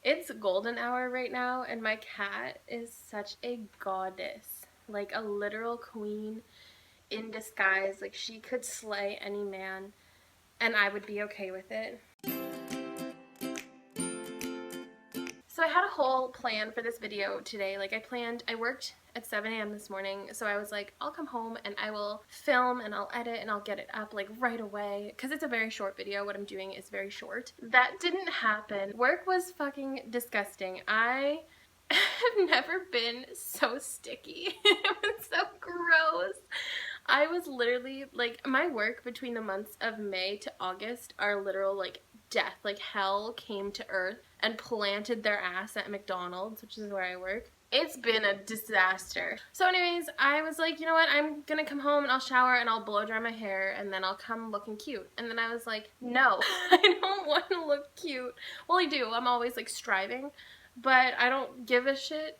It's golden hour right now, and my cat is such a goddess. Like a literal queen in disguise. Like she could slay any man, and I would be okay with it. So I had a whole plan for this video today. Like I worked at 7 a.m. this morning, so I was like, I'll come home and I will film and I'll edit and I'll get it up like right away, because it's a very short video. What I'm doing is very short. That didn't happen. Work was fucking disgusting. I have never been so sticky. It was so gross. I was literally like, my work between the months of May to August are literal like death. Like hell came to earth and planted their ass at McDonald's, which is where I work. It's been a disaster. So anyways, I was like, you know what, I'm gonna come home and I'll shower and I'll blow dry my hair and then I'll come looking cute. And then I was like, no, I don't want to look cute. Well, I do. I'm always like striving, but I don't give a shit,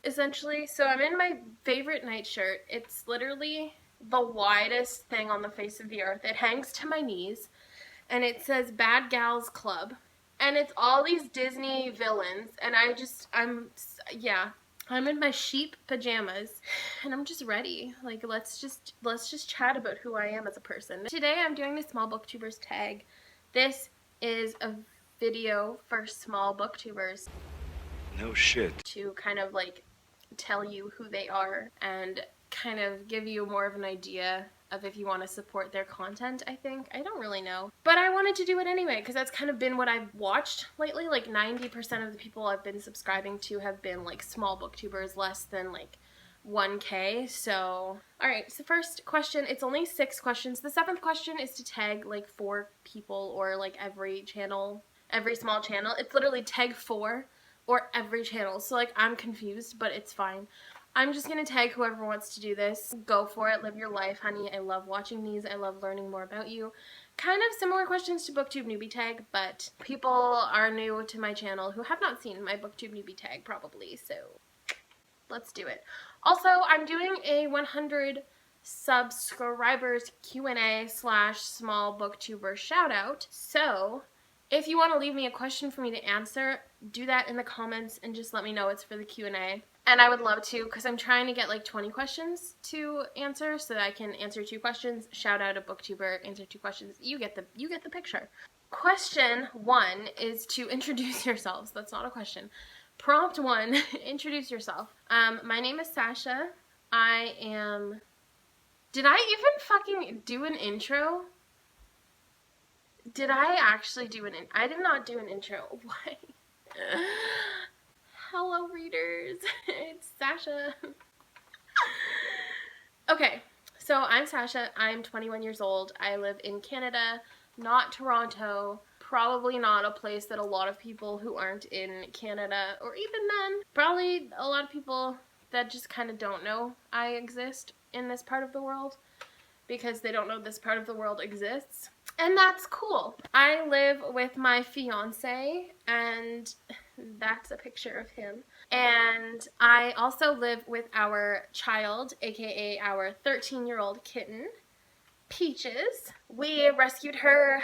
essentially. So I'm in my favorite nightshirt. It's literally the widest thing on the face of the earth. It hangs to my knees and it says Bad Gals Club. And it's all these Disney villains, and I'm in my sheep pajamas, and I'm just ready. Like, let's just chat about who I am as a person. Today I'm doing the Small Booktubers tag. This is a video for small booktubers. No shit. To kind of like tell you who they are and kind of give you more of an idea of if you want to support their content, I think. I don't really know. But I wanted to do it anyway, because that's kind of been what I've watched lately. Like 90% of the people I've been subscribing to have been like small booktubers, less than like 1K. So, alright, so first question, it's only 6 questions. The 7th question is to tag like 4 people or like every channel, every small channel. It's literally tag 4 or every channel. So like I'm confused, but it's fine. I'm just gonna tag whoever wants to do this. Go for it. Live your life, honey. I love watching these. I love learning more about you. Kind of similar questions to BookTube newbie tag, but people are new to my channel who have not seen my BookTube newbie tag probably, so let's do it. Also, I'm doing a 100 subscribers Q&A / small booktuber shout out. So if you want to leave me a question for me to answer, do that in the comments and just let me know it's for the Q&A. And I would love to, because I'm trying to get like 20 questions to answer so that I can answer 2 questions, shout out a booktuber, answer 2 questions. You get the picture. Question 1 is to introduce yourselves. That's not a question. Prompt 1, introduce yourself. My name is Sasha. Did I even fucking do an intro? Did I actually do I did not do an intro. Why? Hello, readers. It's Sasha. Okay, so I'm Sasha. I'm 21 years old. I live in Canada, not Toronto. Probably not a place that a lot of people who aren't in Canada, or even then, probably a lot of people that just kind of don't know I exist in this part of the world, because they don't know this part of the world exists. And that's cool. I live with my fiance, and that's a picture of him. And I also live with our child, aka our 13-year-old kitten, Peaches. We rescued her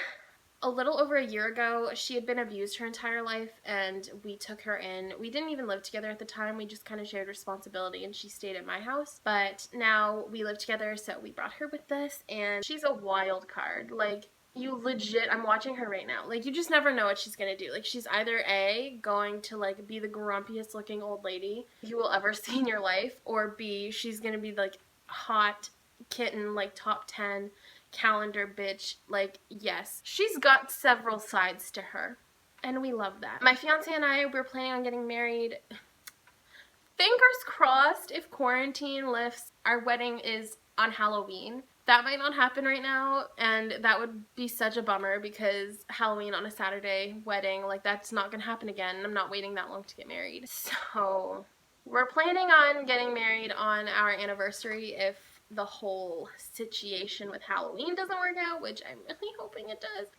a little over a year ago. She had been abused her entire life, and we took her in. We didn't even live together at the time. We just kind of shared responsibility, and she stayed at my house. But now we live together, so we brought her with us, and she's a wild card. Like, you legit, I'm watching her right now. Like, you just never know what she's gonna do. Like, she's either A, going to, like, be the grumpiest looking old lady you will ever see in your life, or B, she's gonna be, like, hot kitten, like, top 10 calendar bitch. Like, yes. She's got several sides to her, and we love that. My fiance and I, we're planning on getting married. Fingers crossed, if quarantine lifts, our wedding is on Halloween. That might not happen right now, and that would be such a bummer, because Halloween on a Saturday, wedding, like, that's not gonna happen again. I'm not waiting that long to get married. So we're planning on getting married on our anniversary if the whole situation with Halloween doesn't work out, which I'm really hoping it does.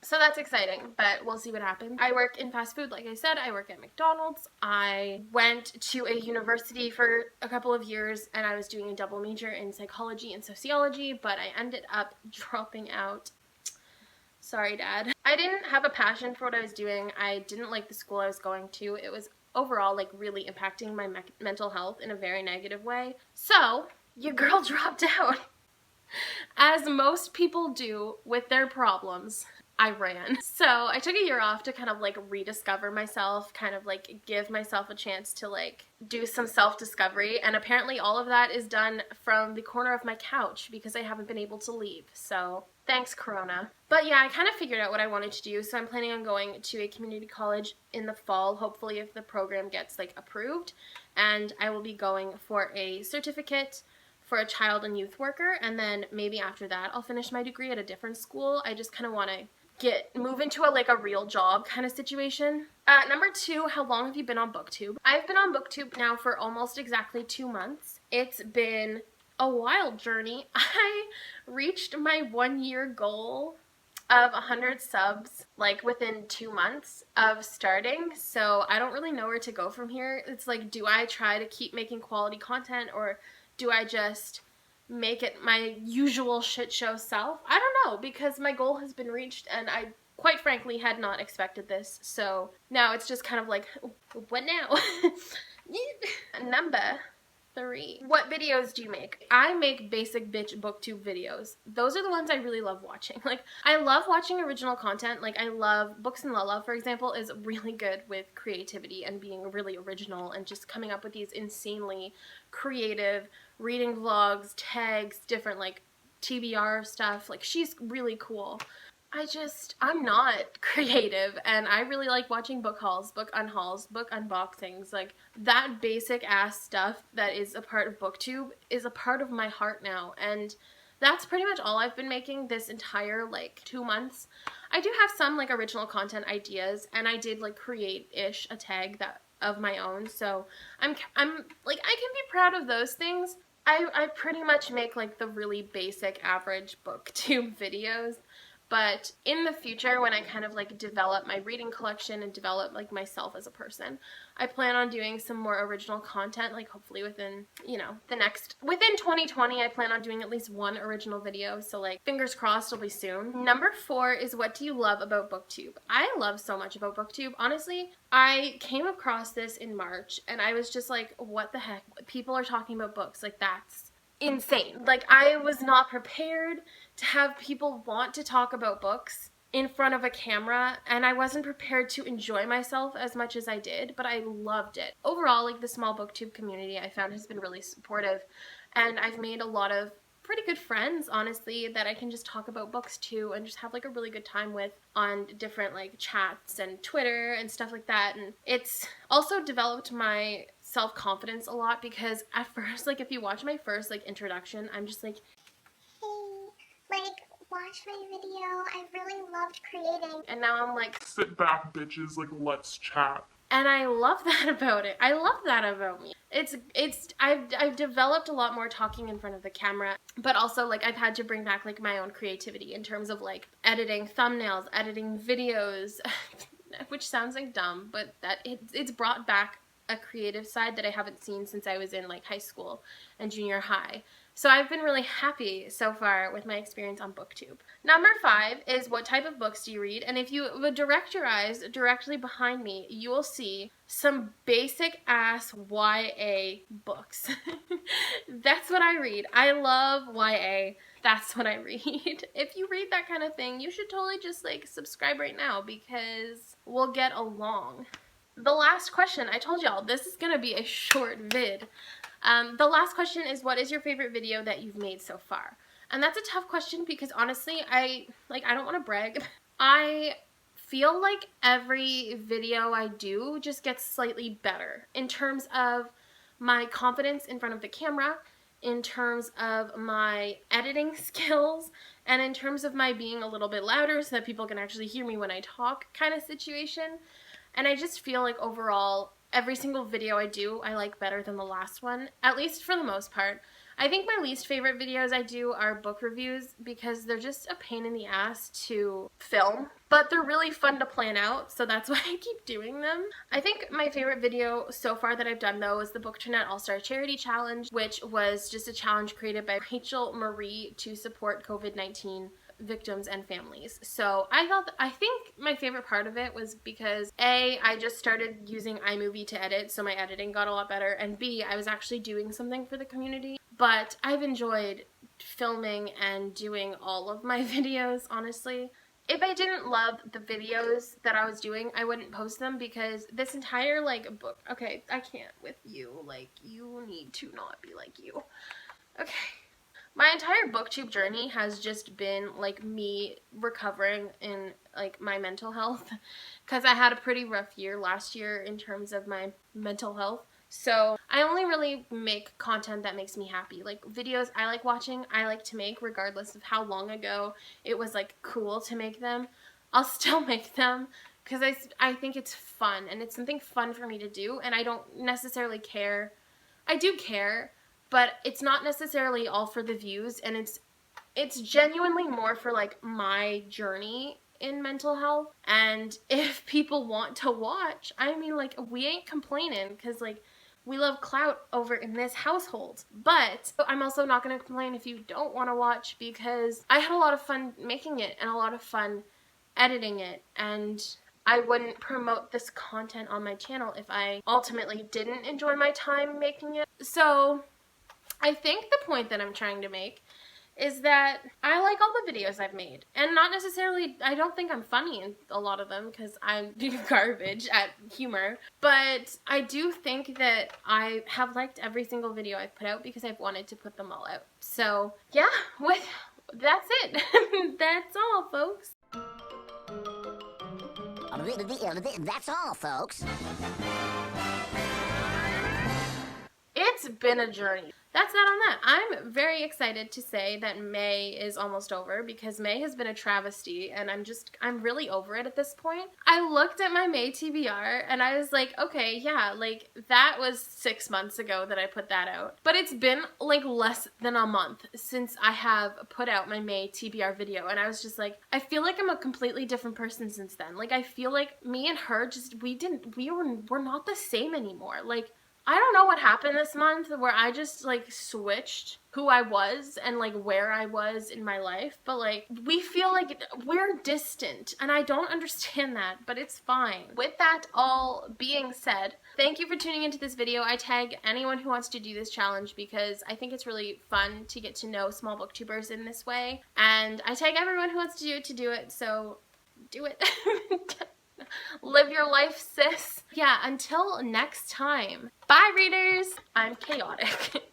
So that's exciting, but we'll see what happens. I work in fast food, like I said. I work at McDonald's. I went to a university for a couple of years, and I was doing a double major in psychology and sociology, but I ended up dropping out. Sorry, Dad. I didn't have a passion for what I was doing. I didn't like the school I was going to. It was overall like really impacting my mental health in a very negative way. So, your girl dropped out. As most people do with their problems, I ran. So I took a year off to kind of like rediscover myself, kind of like give myself a chance to like do some self-discovery, and apparently all of that is done from the corner of my couch because I haven't been able to leave. So thanks, Corona. But yeah, I kind of figured out what I wanted to do, so I'm planning on going to a community college in the fall, hopefully if the program gets like approved, and I will be going for a certificate for a child and youth worker, and then maybe after that I'll finish my degree at a different school. I just kind of want to move into a real job kind of situation. Number 2, how long have you been on BookTube? I've been on BookTube now for almost exactly 2 months. It's been a wild journey. I reached my 1-year goal of 100 subs like within 2 months of starting, so I don't really know where to go from here. It's like, do I try to keep making quality content, or do I just make it my usual shit show self? I don't know, because my goal has been reached and I quite frankly had not expected this. So now it's just kind of like, what now? Number 3. What videos do you make? I make basic bitch booktube videos. Those are the ones I really love watching. Like, I love watching original content. Like, I love Books and Lala, for example, is really good with creativity and being really original and just coming up with these insanely creative reading vlogs, tags, different like TBR stuff. Like, she's really cool. I'm not creative, and I really like watching book hauls, book unhauls, book unboxings. Like, that basic ass stuff that is a part of BookTube is a part of my heart now, and that's pretty much all I've been making this entire like 2 months. I do have some like original content ideas, and I did like create-ish a tag that of my own, so I'm like, I can be proud of those things. I pretty much make like the really basic average BookTube videos. But in the future, when I kind of like develop my reading collection and develop like myself as a person, I plan on doing some more original content, like hopefully within, within 2020, I plan on doing at least 1 original video. So like, fingers crossed, it'll be soon. Number 4 is, what do you love about BookTube? I love so much about BookTube. Honestly, I came across this in March and I was just like, what the heck? People are talking about books. Like, that's insane. Like, I was not prepared to have people want to talk about books in front of a camera, and I wasn't prepared to enjoy myself as much as I did, but I loved it. Overall, like, the small booktube community I found has been really supportive, and I've made a lot of pretty good friends, honestly, that I can just talk about books to and just have like a really good time with on different like chats and Twitter and stuff like that. And it's also developed my self-confidence a lot, because at first, like, if you watch my first like introduction, I'm just like, hey, like, watch my video, I really loved creating. And now I'm like, sit back, bitches, like, let's chat. And I love that about it. I love that about me. I've developed a lot more talking in front of the camera, but also like I've had to bring back like my own creativity in terms of like editing thumbnails, editing videos, which sounds like dumb, but it's brought back a creative side that I haven't seen since I was in like high school and junior high. So I've been really happy so far with my experience on BookTube. Number 5 is, what type of books do you read? And if you would direct your eyes directly behind me, you will see some basic ass YA books. That's what I read. I love YA. That's what I read. If you read that kind of thing, you should totally just like subscribe right now, because we'll get along. The last question, I told y'all this is gonna be a short vid. The last question is, what is your favorite video that you've made so far? And that's a tough question, because honestly, I don't want to brag. I feel like every video I do just gets slightly better in terms of my confidence in front of the camera, in terms of my editing skills, and in terms of my being a little bit louder so that people can actually hear me when I talk kind of situation. And I just feel like overall, every single video I do, I like better than the last one, at least for the most part. I think my least favorite videos I do are book reviews, because they're just a pain in the ass to film, but they're really fun to plan out, so that's why I keep doing them. I think my favorite video so far that I've done, though, is the BookTurnet All-Star Charity Challenge, which was just a challenge created by Rachel Marie to support COVID-19 victims and families. So I think my favorite part of it was because A, I just started using iMovie to edit, so my editing got a lot better, and B, I was actually doing something for the community. But I've enjoyed filming and doing all of my videos, honestly. If I didn't love the videos that I was doing, I wouldn't post them, because this entire, like, book... Okay, I can't with you. Like, you need to not be like you. Okay. My entire booktube journey has just been, like, me recovering in, like, my mental health, because I had a pretty rough year last year in terms of my mental health. So I only really make content that makes me happy. Like, videos I like watching, I like to make, regardless of how long ago it was, like, cool to make them. I'll still make them, because I think it's fun, and it's something fun for me to do, and I don't necessarily care. I do care, but it's not necessarily all for the views, and it's genuinely more for, like, my journey in mental health. And if people want to watch, I mean, like, we ain't complaining, because, like, we love clout over in this household. But I'm also not going to complain if you don't want to watch, because I had a lot of fun making it and a lot of fun editing it, and I wouldn't promote this content on my channel if I ultimately didn't enjoy my time making it. So I think the point that I'm trying to make is that I like all the videos I've made. And not necessarily, I don't think I'm funny in a lot of them, because I'm garbage at humor. But I do think that I have liked every single video I've put out, because I've wanted to put them all out. So yeah, that's it. That's all, folks. That's all, folks. It's been a journey. That's that on that. I'm very excited to say that May is almost over, because May has been a travesty, and I'm really over it at this point. I looked at my May TBR and I was like, okay, yeah, like, that was 6 months ago that I put that out. But it's been, like, less than a month since I have put out my May TBR video, and I was just like, I feel like I'm a completely different person since then. Like, I feel like me and her just, we're not the same anymore. Like, I don't know what happened this month where I just, like, switched who I was and, like, where I was in my life. But, like, we feel like we're distant, and I don't understand that, but it's fine. With that all being said, thank you for tuning into this video. I tag anyone who wants to do this challenge, because I think it's really fun to get to know small booktubers in this way. And I tag everyone who wants to do it, so do it. Live your life, sis. Yeah, until next time. Bye, readers. I'm chaotic.